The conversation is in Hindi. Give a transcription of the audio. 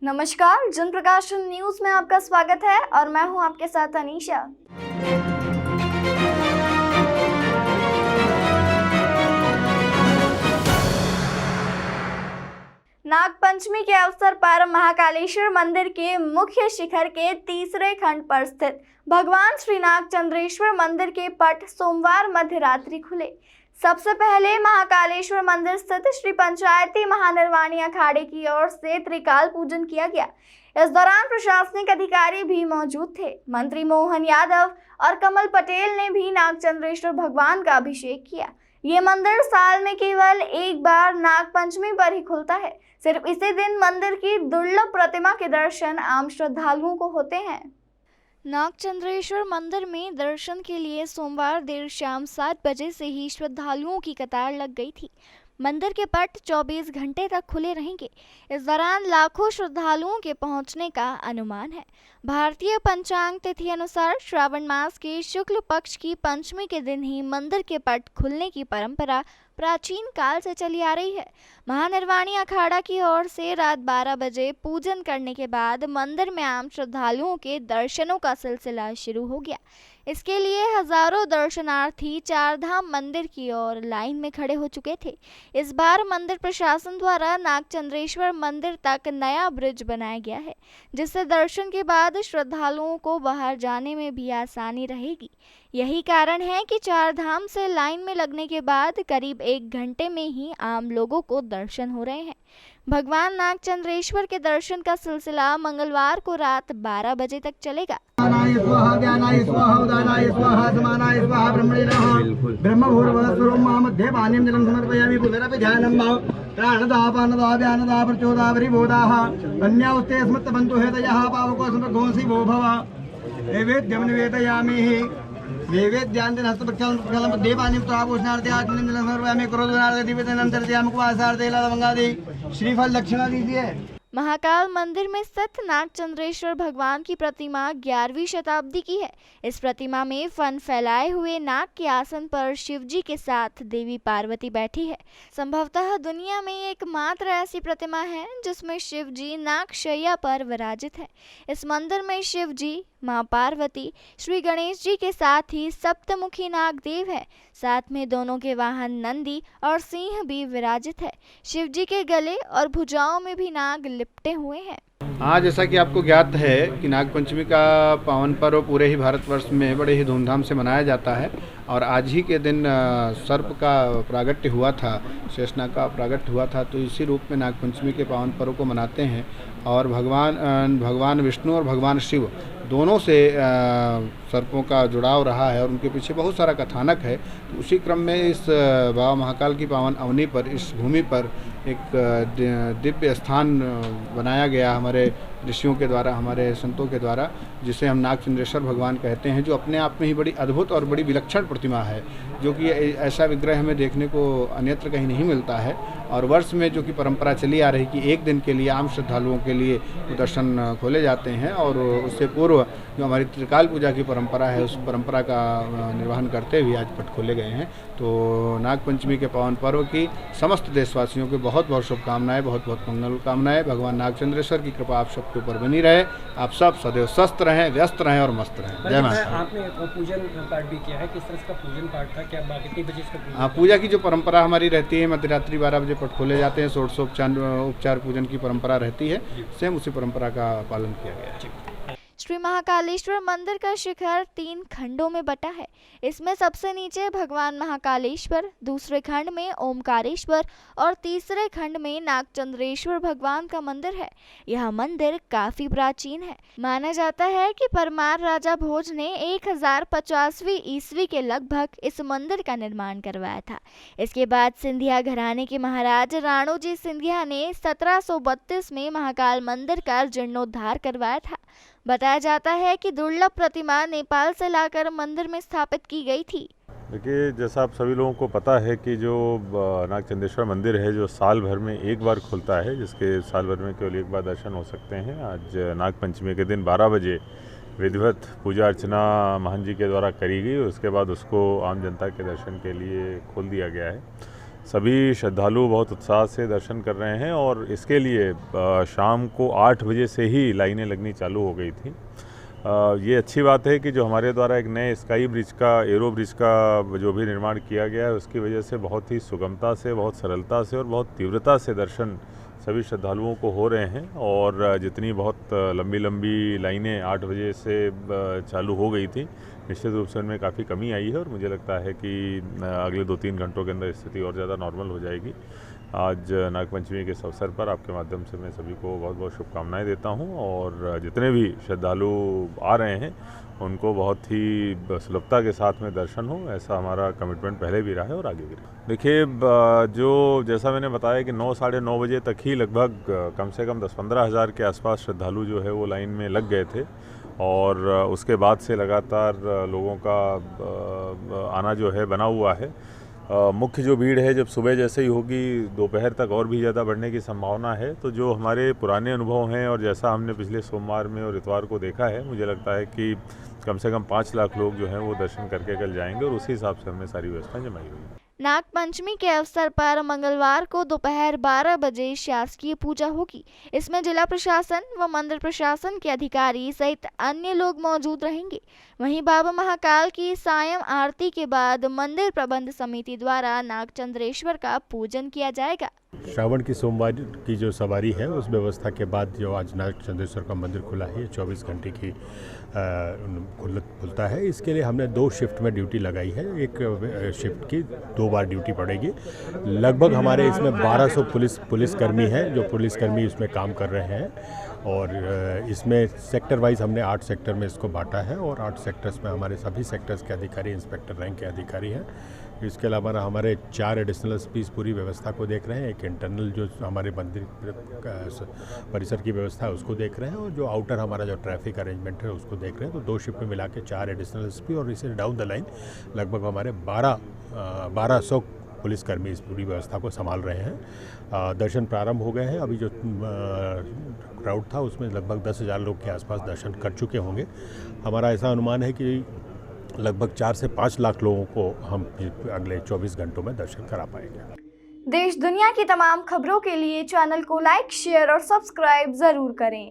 नमस्कार, जन प्रकाश न्यूज में आपका स्वागत है और मैं हूं आपके साथ अनीशा। नागपंचमी के अवसर पर महाकालेश्वर मंदिर के मुख्य शिखर के तीसरे खंड पर स्थित भगवान श्री नागचंद्रेश्वर मंदिर के पट सोमवार मध्य रात्रि खुले। सबसे पहले महाकालेश्वर मंदिर स्थित श्री पंचायती महानिर्वाणी अखाड़े की ओर से त्रिकाल पूजन किया गया। इस दौरान प्रशासनिक अधिकारी भी मौजूद थे। मंत्री मोहन यादव और कमल पटेल ने भी नागचंद्रेश्वर भगवान का अभिषेक किया। ये मंदिर साल में केवल एक बार नागपंचमी पर ही खुलता है। सिर्फ इसी दिन मंदिर की दुर्लभ प्रतिमा के दर्शन आम श्रद्धालुओं को होते हैं। नागचंद्रेश्वर मंदिर में दर्शन के लिए सोमवार देर शाम 7 बजे से ही श्रद्धालुओं की कतार लग गई थी। मंदिर के पट 24 घंटे तक खुले रहेंगे। इस दौरान लाखों श्रद्धालुओं के पहुंचने का अनुमान है। भारतीय पंचांग तिथि अनुसार श्रावण मास के शुक्ल पक्ष की पंचमी के दिन ही मंदिर के पट खुलने की परंपरा प्राचीन काल से चली आ रही है। महानिर्वाणी अखाड़ा की ओर से रात 12 बजे पूजन करने के बाद मंदिर में आम श्रद्धालुओं के दर्शनों का सिलसिला शुरू हो गया। इसके लिए हजारों दर्शनार्थी चारधाम मंदिर की ओर लाइन में खड़े हो चुके थे। इस बार मंदिर प्रशासन द्वारा नागचंद्रेश्वर मंदिर तक नया ब्रिज बनाया गया है, जिससे दर्शन के बाद श्रद्धालुओं को बाहर जाने में भी आसानी रहेगी। यही कारण है कि चारधाम से लाइन में लगने के बाद करीब 1 घंटे में ही आम लोगों को दर्शन हो रहे हैं। भगवान नागचंद्रेश्वर के दर्शन का सिलसिला मंगलवार को रात 12 बजे तक चलेगा। श्रीफल दक्षिणा दीजिए। महाकाल मंदिर में स्थित नागचंद्रेश्वर भगवान की प्रतिमा 11वीं शताब्दी की है। इस प्रतिमा में फन फैलाए हुए नाग के आसन पर शिव जी के साथ देवी पार्वती बैठी है। संभवतः दुनिया में एकमात्र ऐसी प्रतिमा है जिसमें शिव जी नागशैया पर विराजित है। इस मंदिर में शिव जी, मां पार्वती, श्री गणेश जी के साथ ही सप्तमुखी नागदेव है। साथ में दोनों के वाहन नंदी और सिंह भी विराजित है। शिव जी के गले और भुजाओं में भी नाग लिपटे हुए हैं। हाँ, जैसा कि आपको ज्ञात है कि नागपंचमी का पावन पर्व पूरे ही भारतवर्ष में बड़े ही धूमधाम से मनाया जाता है और आज ही के दिन सर्प का प्रागट्य हुआ था, शेषनाग का प्रागट्य हुआ था। तो इसी रूप में नागपंचमी के पावन पर्व को मनाते हैं और भगवान विष्णु और भगवान शिव दोनों से सर्पों का जुड़ाव रहा है और उनके पीछे बहुत सारा कथानक है। तो उसी क्रम में इस बाबा महाकाल की पावन अवनी पर, इस भूमि पर एक दिव्य स्थान बनाया गया हमारे ऋषियों के द्वारा, हमारे संतों के द्वारा, जिसे हम नागचंद्रेश्वर भगवान कहते हैं, जो अपने आप में ही बड़ी अद्भुत और बड़ी विलक्षण प्रतिमा है, जो कि ऐसा विग्रह हमें देखने को अन्यत्र कहीं नहीं मिलता है। और वर्ष में जो कि परंपरा चली आ रही कि एक दिन के लिए आम श्रद्धालुओं के लिए दर्शन खोले जाते हैं और उससे पूर्व जो हमारी त्रिकाल पूजा की परंपरा है, उस परंपरा का निर्वहन करते हुए आज पट खोले गए हैं। तो नागपंचमी के पावन पर्व की समस्त देशवासियों को बहुत बहुत शुभकामनाएं, बहुत बहुत मंगल कामनाएं। भगवान नागचंद्रेश्वर की कृपा आप सबके ऊपर बनी रहे। आप सब सदैव स्वस्थ रहें, व्यस्त रहें और मस्त रहें। जय माता। आपने पूजन पाठ भी किया है, किस तरह का पूजन पाठ था, क्या कितने बजे इसका पूजन? हाँ, पूजा की जो परंपरा हमारी रहती है, मध्यरात्रि 12 बजे पट खोले जाते हैं, षोडशोपचार पूजन की परंपरा रहती है। सेम उसी परंपरा का पालन किया गया है। श्री महाकालेश्वर मंदिर का शिखर 3 खंडों में बटा है। इसमें सबसे नीचे भगवान महाकालेश्वर, दूसरे खंड में ओमकारेश्वर और तीसरे खंड में नागचंद्रेश्वर भगवान का मंदिर है। यह मंदिर काफी प्राचीन है। माना जाता है कि परमार राजा भोज ने 1050वीं ईस्वी के लगभग इस मंदिर का निर्माण करवाया था। इसके बाद सिंधिया घराने के महाराज राणोजी सिंधिया ने 1732 में महाकाल मंदिर का जीर्णोद्धार करवाया था। बताया जाता है कि दुर्लभ प्रतिमा नेपाल से लाकर मंदिर में स्थापित की गई थी। देखिए, जैसा आप सभी लोगों को पता है कि जो नागचंद्रेश्वर मंदिर है, जो साल भर में एक बार खुलता है, जिसके साल भर में केवल एक बार दर्शन हो सकते हैं। आज नागपंचमी के दिन 12 बजे विधिवत पूजा अर्चना महंत जी के द्वारा करी गई और उसके बाद उसको आम जनता के दर्शन के लिए खोल दिया गया है। सभी श्रद्धालु बहुत उत्साह से दर्शन कर रहे हैं और इसके लिए शाम को 8 बजे से ही लाइनें लगनी चालू हो गई थी। ये अच्छी बात है कि जो हमारे द्वारा एक नए स्काई ब्रिज का, एरो ब्रिज का जो भी निर्माण किया गया है, उसकी वजह से बहुत ही सुगमता से, बहुत सरलता से और बहुत तीव्रता से दर्शन सभी श्रद्धालुओं को हो रहे हैं। और जितनी बहुत लंबी लंबी लाइनें 8 बजे से चालू हो गई थी, निश्चित रूप से उनमें काफ़ी कमी आई है और मुझे लगता है कि अगले 2-3 घंटों के अंदर स्थिति और ज़्यादा नॉर्मल हो जाएगी। आज नागपंचमी के इस अवसर पर आपके माध्यम से मैं सभी को बहुत बहुत शुभकामनाएं देता हूं और जितने भी श्रद्धालु आ रहे हैं उनको बहुत ही सुलभता के साथ में दर्शन हो, ऐसा हमारा कमिटमेंट पहले भी रहा है और आगे भी रहा। देखिए, जो जैसा मैंने बताया कि 9 साढ़े 9 बजे तक ही लगभग कम से कम 10-15 हज़ार के आसपास श्रद्धालु जो है वो लाइन में लग गए थे और उसके बाद से लगातार लोगों का आना जो है बना हुआ है। मुख्य जो भीड़ है जब सुबह जैसे ही होगी, दोपहर तक और भी ज़्यादा बढ़ने की संभावना है। तो जो हमारे पुराने अनुभव हैं और जैसा हमने पिछले सोमवार में और इतवार को देखा है, मुझे लगता है कि कम से कम 5 लाख लोग जो हैं वो दर्शन करके कल जाएंगे और उसी हिसाब से हमने सारी व्यवस्थाएं जमाई हुई है। नागपंचमी के अवसर पर मंगलवार को दोपहर 12 बजे शासकीय पूजा होगी। इसमें जिला प्रशासन व मंदिर प्रशासन के अधिकारी सहित अन्य लोग मौजूद रहेंगे। वहीं बाबा महाकाल की सायं आरती के बाद मंदिर प्रबंध समिति द्वारा नागचंद्रेश्वर का पूजन किया जाएगा। श्रावण की सोमवार की जो सवारी है उस व्यवस्था के बाद जो आज नागचंद्रेश्वर का मंदिर खुला है, 24 घंटे की खुलता है। इसके लिए हमने 2 शिफ्ट में ड्यूटी लगाई है। एक शिफ्ट की 2 बार ड्यूटी पड़ेगी। लगभग हमारे इसमें 1200 पुलिसकर्मी हैं जो पुलिसकर्मी इसमें काम कर रहे हैं और इसमें सेक्टर वाइज हमने 8 सेक्टर में इसको बांटा है और 8 सेक्टर्स में हमारे सभी सेक्टर्स के अधिकारी इंस्पेक्टर रैंक के अधिकारी हैं। इसके अलावा हमारे 4 एडिशनल एसपीज पूरी व्यवस्था को देख रहे हैं। एक इंटरनल जो हमारे मंदिर परिसर की व्यवस्था है उसको देख रहे हैं और जो आउटर हमारा जो ट्रैफिक अरेंजमेंट है उसको देख रहे हैं। तो 2 शिफ्ट में मिला के 4 एडिशनल एसपी और इसे डाउन द लाइन लगभग हमारे 1200 पुलिसकर्मी इस पूरी व्यवस्था को संभाल रहे हैं। दर्शन प्रारंभ हो गए हैं। अभी जो क्राउड था उसमें लगभग 10,000 लोग के आसपास दर्शन कर चुके होंगे। हमारा ऐसा अनुमान है कि लगभग 4 से 5 लाख लोगों को हम अगले 24 घंटों में दर्शन करा पाएंगे। देश दुनिया की तमाम खबरों के लिए चैनल को लाइक, शेयर और सब्सक्राइब जरूर करें।